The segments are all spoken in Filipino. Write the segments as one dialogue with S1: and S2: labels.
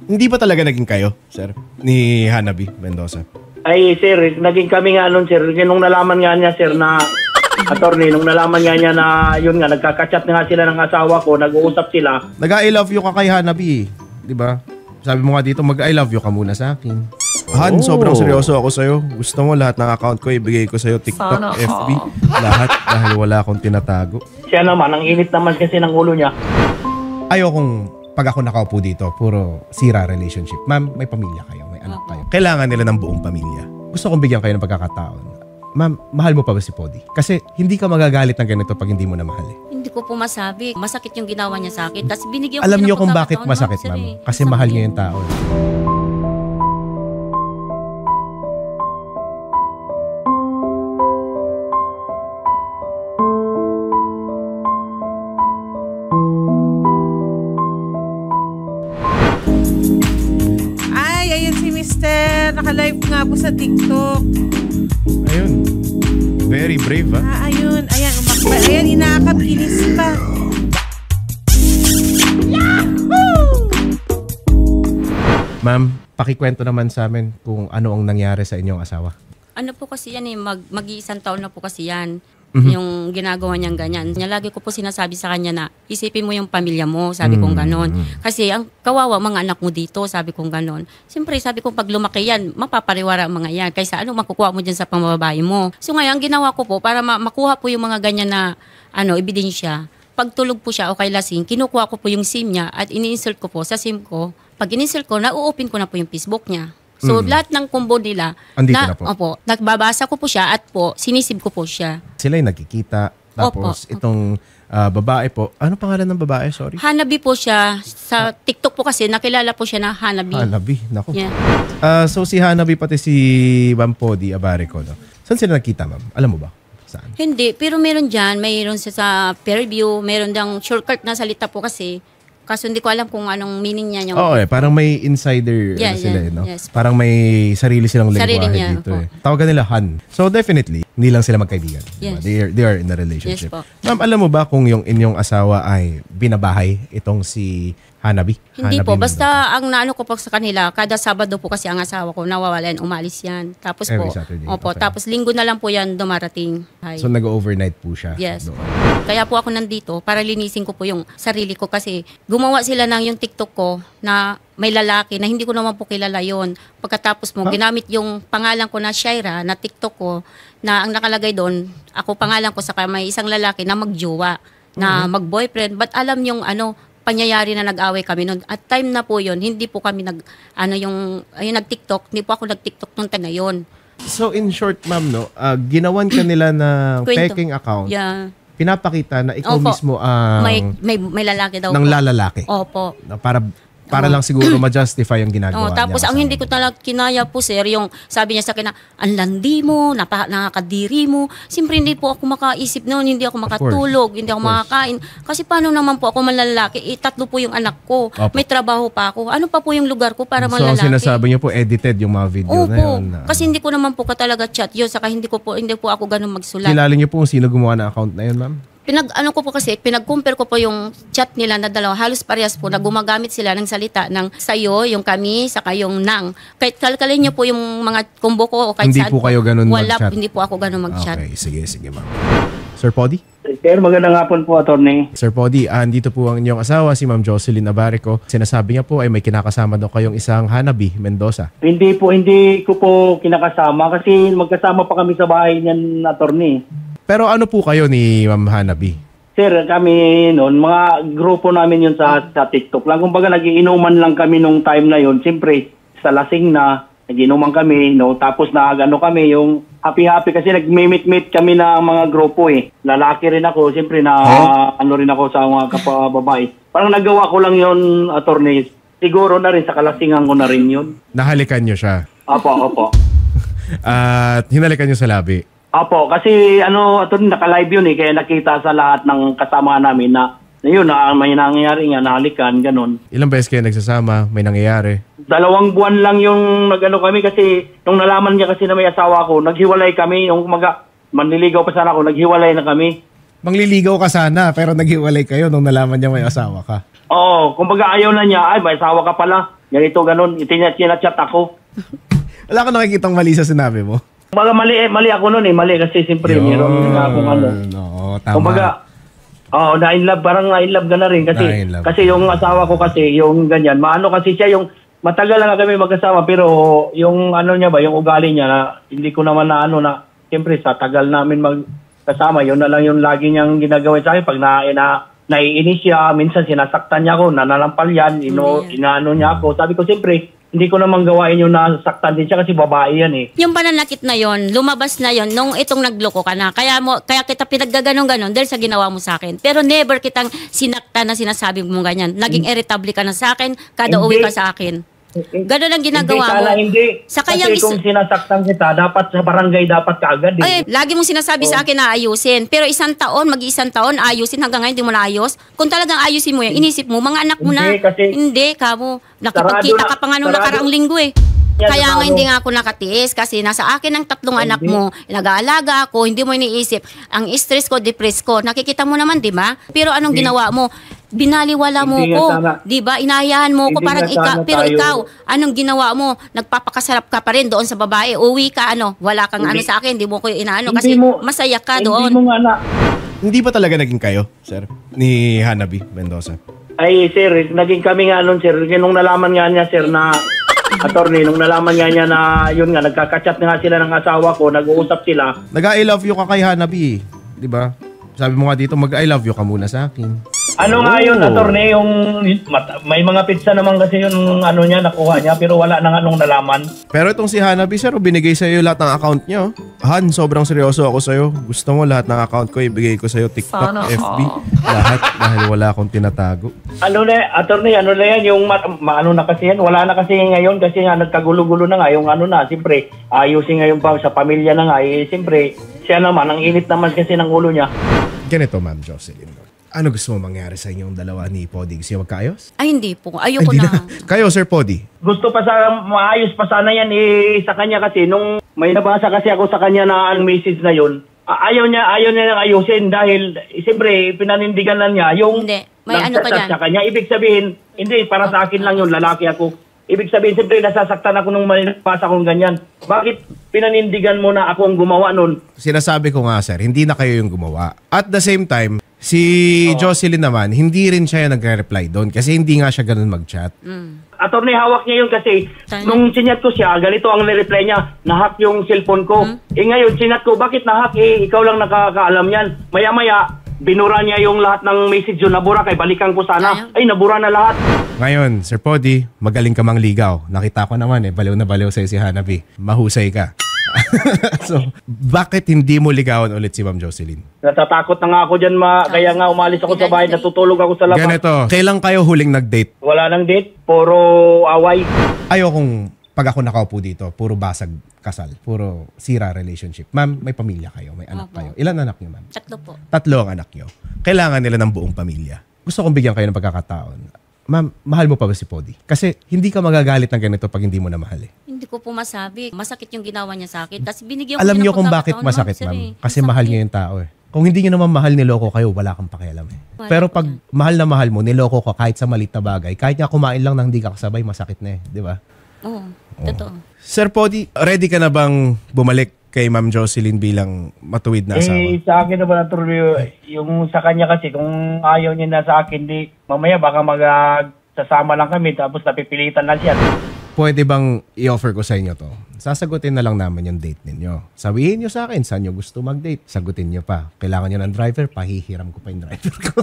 S1: Hindi ba talaga naging kayo, sir? Ni Hanabi Mendoza?
S2: Ay, sir, naging kami nga nun, sir. Nung nalaman nga niya, sir, na attorney, nung nalaman nga niya na yun nga, nagkakachat nga sila ng asawa ko, nag-uusap sila.
S1: Nag-I love you ka kay Hanabi, di ba? Sabi mo nga dito, mag-I love you ka muna sa akin. Han, sobrang seryoso ako sa'yo. Gusto mo lahat ng account ko, ibigay ko sa'yo TikTok, FB, lahat dahil wala akong tinatago.
S2: Siya naman, ang init naman kasi ng ulo niya.
S1: Ayokong pag ako nakaupo dito, puro sira relationship. Ma'am, may pamilya kayo, may anak kayo. Kailangan nila ng buong pamilya. Gusto kong bigyan kayo ng pagkakataon. Ma'am, mahal mo pa ba si Podi? Kasi hindi ka magagalit ng ganito pag hindi mo na mahal.
S3: Hindi ko po masabi. Masakit yung ginawa niya sa akin. Kasi binigyan ko
S1: alam niyo kung
S3: pagkakataon,
S1: bakit masakit, ma'am? Kasi mahal niyo yung tao.
S4: Naka-live nga po sa TikTok.
S1: Ayun. Very brave, ha?
S4: Ayun. Ayan, umakba. Ayan, inaakap. Kinis pa. Yahoo!
S1: Ma'am, pakikwento naman sa amin kung ano ang nangyari sa inyong asawa.
S3: Ano po kasi yan eh, mag-iisang taon na po kasi yan. Yung ginagawa niyang ganyan. Lagi ko po sinasabi sa kanya na isipin mo yung pamilya mo, sabi kong ganon. Kasi ang kawawa mga anak mo dito, sabi kong ganon. Siyempre sabi kong pag lumaki yan, mapapariwara ang mga yan. Kaysa ano makukuha mo dyan sa pambabae mo. So ngayon, ang ginawa ko po para makuha po yung mga ganyan na ebidensya. Pag tulog po siya o kay lasing, kinukuha ko po yung SIM niya at ini-insert ko po sa SIM ko. Pag in-insert ko, na-open ko na po yung Facebook niya. So, lahat ng combo nila, nagbabasa ko po siya at po, sinisib ko po siya.
S1: Sila yung nagkikita. Tapos, itong babae po, ano pangalan ng babae? Sorry?
S3: Hanabi po siya. Sa TikTok po kasi, nakilala po siya na Hanabi.
S1: Hanabi, naku.
S3: Yeah.
S1: So, si Hanabi pati si Ma'am Podi Abarico, no? Saan sila nagkita, ma'am? Alam mo ba? Saan?
S3: Hindi, pero meron dyan, mayroon siya sa Fairview, meron dang shortcut na salita po kasi. Kaso hindi ko alam kung anong meaning niya.
S1: Oo, parang may insider sila, no?
S3: Yes.
S1: Parang may sarili silang lengguwahe dito. Tawagan nila Han. So definitely, hindi lang sila magkaibigan.
S3: Yes.
S1: Diba? They are in a relationship.
S3: Yes po.
S1: Ma'am, alam mo ba kung yung inyong asawa ay binabahay itong si Hanabi?
S3: Hindi po. Basta ang naano ko po sa kanila, kada Sabado po kasi ang asawa ko nawawalan, umalis yan. Tapos
S1: Every
S3: po,
S1: Saturday.
S3: Opo,
S1: Okay.
S3: tapos linggo na lang po yan dumarating.
S1: So nag-overnight po siya?
S3: Yes.
S1: Doon.
S3: Kaya po ako nandito para linisin ko po yung sarili ko kasi gumawa sila ng yung TikTok ko na may lalaki na hindi ko naman po kilala yon. Pagkatapos mo, ginamit yung pangalan ko na Shaira na TikTok ko na ang nakalagay doon, ako pangalan ko saka may isang lalaki na magjowa, na mag-boyfriend. But alam yung panyayari na nag-away kami noon. At time na po yon, hindi po kami nag-TikTok, hindi po ako nag-TikTok nung time na yon.
S1: So in short, ma'am, no, ginawan ka nila ng peking account.
S3: Yeah.
S1: Pinapakita na ikaw
S3: Opo.
S1: mismo ang
S3: may lalaki daw
S1: ng
S3: po.
S1: lalaki.
S3: Opo.
S1: Para lang siguro ma-justify yung ginagawa niya.
S3: Tapos ang hindi ko talaga kinaya po, sir, yung sabi niya sa akin na ang landi mo, nakakadiri mo. Siyempre hindi po ako makaisip noon, hindi ako makatulog, hindi ako makakain. Kasi paano naman po ako manlalaki? 3 po yung anak ko.
S1: Opo.
S3: May trabaho pa ako. Ano pa po yung lugar ko para
S1: So
S3: manlalaki?
S1: sinasabi niyo po edited yung mga video na yun.
S3: Kasi hindi ko naman po talaga chat yun. Saka hindi po ako ganun magsulat.
S1: Kilala niyo po kung sino gumawa ng account na yun, ma'am?
S3: Pinag-compare ko po yung chat nila na dalawa, halos parehas po, na gumagamit sila ng salita ng sayo, yung kami, saka yung nang. Kahit kalkalin nyo po yung mga combo ko o kahit
S1: hindi
S3: saan
S1: po kayo ganun mag-chat?
S3: Hindi po ako ganun mag-chat.
S1: Okay, sige ma'am. Sir Podi?
S2: Sir, magandang hapon po, attorney.
S1: Sir Podi, andito po ang inyong asawa, si Ma'am Jocelyn Abarico. Sinasabi niya po ay may kinakasama daw kayong isang Hanabi Mendoza.
S2: Hindi ko po kinakasama kasi magkasama pa kami sa bahay niyan, attorney.
S1: Pero ano po kayo ni Ma'am Hanabi?
S2: Sir, kami noon, mga grupo namin yun sa TikTok lang. Kumbaga, nagiinuman lang kami nung time na yun. Siyempre, sa lasing na, nagiinuman kami, no? Tapos kami, yung happy-happy kasi nag-meet kami na mga grupo eh. Lalaki rin ako, siyempre rin ako sa mga kapababae. Parang nagawa ko lang yun, attorney. Siguro na rin, sa kalasingan ko na rin yun.
S1: Nahalikan niyo siya?
S2: Opo.
S1: At hinalikan niyo sa labi?
S2: Opo, kasi attorney, naka-live yun eh. Kaya nakita sa lahat ng kasama namin na may nangyayari nga, nahalikan, ganun.
S1: Ilang beses kayo nagsasama? May nangyayari?
S2: 2 buwan lang yung kami kasi nung nalaman niya kasi na may asawa ko, naghiwalay kami. Yung manliligaw pa sana ako, naghiwalay na kami.
S1: Mangliligaw ka sana pero naghiwalay kayo nung nalaman niya may asawa ka?
S2: Oo, kumbaga ayaw na niya, ay may asawa ka pala. ganito, ganun. Sinachat ako.
S1: Wala ka nakikitang mali sa sinabi mo?
S2: Kumbaga mali ako noon mali kasi siyempre meron nga akong ano.
S1: Oo, tama.
S2: Kumbaga, na-in love, parang na-in love ka na rin
S1: Na-in love.
S2: kasi yung asawa ko kasi, yung ganyan, maano kasi siya yung, matagal na kami magkasama pero yung ano niya ba, yung ugali niya na hindi ko naman na ano na, siyempre sa tagal namin magkasama, yun na lang yung lagi niyang ginagawa sa akin pag naiinis siya, minsan sinasaktan niya ako, nananampal yan, inaano niya ako. Sabi ko siyempre, hindi ko naman gawain yung nasaktan din siya kasi babae yan eh.
S3: Yung pananakit na yon, lumabas na yon nung itong nagloko ka na. Kaya kita pinaggaganong-ganon dahil sa ginawa mo sa akin. Pero never kitang sinaktan na sinasabi mo ganyan. Naging irritable ka na sa akin, kada uwi ka sa akin. Ganon ang ginagawa mo.
S2: Hindi. Kasi kung sinasaktan kita, dapat sa barangay dapat kaagad.
S3: Ay, lagi mong sinasabi sa akin na ayusin. Pero mag-isang taon, ayusin hanggang ngayon, hindi mo na ayos. Kung talagang ayusin mo yan, inisip mo, mga anak mo na. Hindi, kamo. Nakipagkita ka pa nga nung nakaraang linggo eh. Kaya nga hindi nga ako nakatiis kasi nasa akin ang 3 anak mo, nag-aalaga ako, hindi mo iniisip. Ang stress ko, depressed ko. Nakikita mo naman, di ba? Pero anong ginawa mo? Binaliwala mo ko, di ba? Inahayahan mo ko parang pero ikaw, anong ginawa mo? Nagpapakasarap ka pa rin doon sa babae. Uwi ka, wala kang sa akin, di mo ko inaano kasi masaya ka doon.
S2: Hindi mo nga na.
S1: Hindi pa talaga naging kayo, sir, ni Hanabi Mendoza?
S2: Ay, sir, naging kami nga nun, sir. Nung nalaman nga niya, sir, na attorney, nung nalaman nga niya na yun nga, nagkakachat na nga sila ng asawa ko, nag-uusap sila.
S1: Nag-I love you ka kay Hanabi, di ba? Sabi mo nga dito, mag-I love you ka muna sa akin.
S2: Ano nga yun, attorney, yung may mga pizza naman kasi yung ano niya, nakuha niya, pero wala na nga nung nalaman.
S1: Pero itong si Hanabi, sir, binigay sa'yo lahat ng account niyo. Han, sobrang seryoso ako sa'yo. Gusto mo lahat ng account ko, ibigay ko sa'yo TikTok, FB, lahat dahil wala akong tinatago.
S2: Attorney, ano na yan, yung ano na kasi yan, wala na kasi ngayon kasi nga nagkagulo-gulo na nga, yung ano na, siyempre, ayusin ngayon pa sa pamilya na nga, siyempre, siya naman, ang init naman kasi ng ulo niya.
S1: Ganito, Ma'am Jocelyn. Ano gusto mo mangyari sa inyong dalawa ni Podi? Gusto niyo magkaayos?
S3: Ay, hindi po. Ayoko na.
S1: Kayo, Sir Podi?
S2: Gusto pa maayos pa sana yan sa kanya kasi nung may nabasa kasi ako sa kanya na ang message na yun, ayaw niya nang ayusin dahil siyempre pinanindigan na niya yung
S3: hindi. May ano ka dyan?
S2: Sa kanya. Ibig sabihin, hindi, para sa akin lang yun, lalaki ako. Ibig sabihin, siyempre nasasaktan ako nung nabasa kong ganyan. Bakit pinanindigan mo na ako ang gumawa nun?
S1: Sinasabi ko nga, sir, hindi na kayo yung gumawa. At the same time, si Jocelyn naman, hindi rin siya yung nagre-reply doon kasi hindi nga siya ganun mag-chat.
S2: Attorney, hawak niya yun kasi nung sinat ko siya, ganito ang nireply niya, nahack yung cellphone ko. Ngayon, sinat ko, bakit nahack? Ikaw lang nakakaalam yan. Maya-maya, binura niya yung lahat ng message yun, nabura kay balikan ko sana. Ay, nabura na lahat.
S1: Ngayon, Sir Podi, magaling ka mang ligaw. Nakita ko naman baliw na baliw sa'yo si Hanabi. Mahusay ka. So, bakit hindi mo ligawan ulit si Ma'am Jocelyn?
S2: Natatakot na nga ako dyan, kaya nga umalis ako sa bahay, natutulog ako sa labas.
S1: Ganito, kailan kayo huling nag-date?
S2: Wala nang date, puro away.
S1: Ayokong pag ako nakaupo dito, puro basag kasal, puro sira relationship. Ma'am, may pamilya kayo, may anak kayo. Ilan anak niyo, ma'am?
S3: 3 po.
S1: 3 ang anak niyo. Kailangan nila ng buong pamilya. Gusto kong bigyan kayo ng pagkakataon. Ma'am, mahal mo pa ba si Podi? Kasi hindi ka magagalit ng ganito pag hindi mo na mahal
S3: Hindi ko po masabi. Masakit yung ginawa niya sa akin. Kasi binigyan ko
S1: Alam
S3: siya
S1: niyo
S3: ng
S1: kung bakit
S3: pagkakataon,
S1: masakit,
S3: sir,
S1: ma'am? Kasi
S3: Masakit.
S1: mahal niyo yung tao Kung hindi niyo naman mahal, niloko kayo, wala kang pakialam Pero pag mahal na mahal mo, niloko ka kahit sa maliit na bagay, kahit nga kumain lang nang hindi ka kasabay, masakit na di ba?
S3: Oo, totoo.
S1: Sir Podi, ready ka na bang bumalik kay Ma'am Jocelyn bilang matuwid na asawa?
S2: Sa akin naman ang yung sa kanya kasi, kung ayaw niya na sa akin, mamaya baka sasama lang kami tapos napipilitan na siya.
S1: Pwede bang i-offer ko sa inyo to? Sasagutin na lang namin yung date ninyo. Sabihin nyo sa akin, saan nyo gusto mag-date? Sagutin nyo pa. Kailangan nyo ng driver, pahihiram ko pa yung driver ko.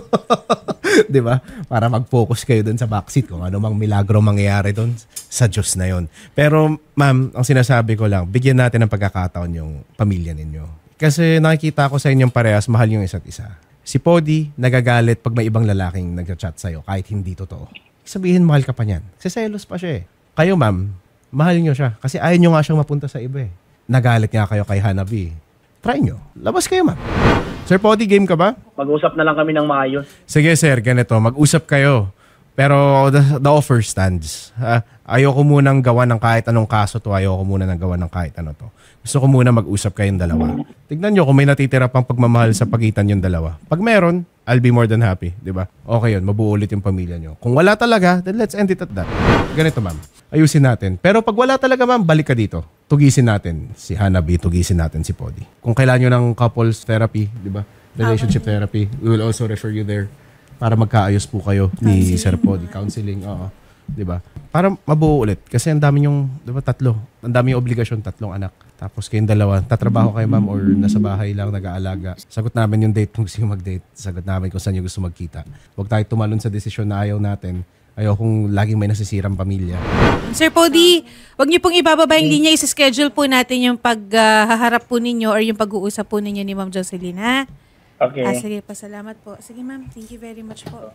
S1: Di ba? Para mag-focus kayo dun sa backseat kung ano mang milagro mangyayari dun sa Diyos na yon. Pero ma'am, ang sinasabi ko lang, bigyan natin ng pagkakataon yung pamilya ninyo. Kasi nakikita ko sa inyong parehas, mahal yung isa't isa. Si Podi, nagagalit pag may ibang lalaking nag-chat sa'yo kahit hindi totoo. Sabihin mahal ka pa niyan. Kasi selos pa siya Kayo ma'am, mahal niyo siya. Kasi ayaw niyo nga siyang mapunta sa iba Nagalit nga kayo kay Hanabi. Try niyo. Labas kayo ma'am. Sir Podi, game ka ba?
S2: Mag-usap na lang kami ng maayos.
S1: Sige sir, ganito. Mag-usap kayo. Pero the offer stands. Ayoko munang gawa ng kahit anong kaso to. Ayoko muna ng gawa ng kahit ano to. Gusto ko muna mag-usap kayong dalawa. Tignan nyo kung may natitira pang pagmamahal sa pagitan yung dalawa. Pag meron, I'll be more than happy. Diba? Okay yun, mabuo ulit yung pamilya nyo. Kung wala talaga, then let's end it at that. Ganito, ma'am. Ayusin natin. Pero pag wala talaga, ma'am, balik ka dito. Tugisin natin si Hanabi, tugisin natin si Podi. Kung kailangan nyo ng couples therapy, diba? Relationship therapy, we will also refer you there para magkaayos po kayo ni Sir Podi. Counseling, oo. Diba? Para mabuo ulit. Kasi ang dami yung, diba, tatlo. Ang dami yung obligasyon, 3 anak. Tapos kayong dalawa, tatrabaho kayo, ma'am, or nasa bahay lang, nag-aalaga. Sagot namin yung date kung gusto yung mag-date. Sagot namin kung saan yung gusto magkita. Huwag tayo tumalon sa desisyon na ayaw natin. Ayaw kung laging may nasisirang pamilya.
S4: Sir Podi, wag niyo pong ibababa yung linya. Isa-schedule po natin yung paghaharap po ninyo or yung pag-uusap po ninyo ni Ma'am Jocelyn, ha?
S2: Okay.
S4: Sige, pasalamat po. Sige, ma'am. Thank you very much po.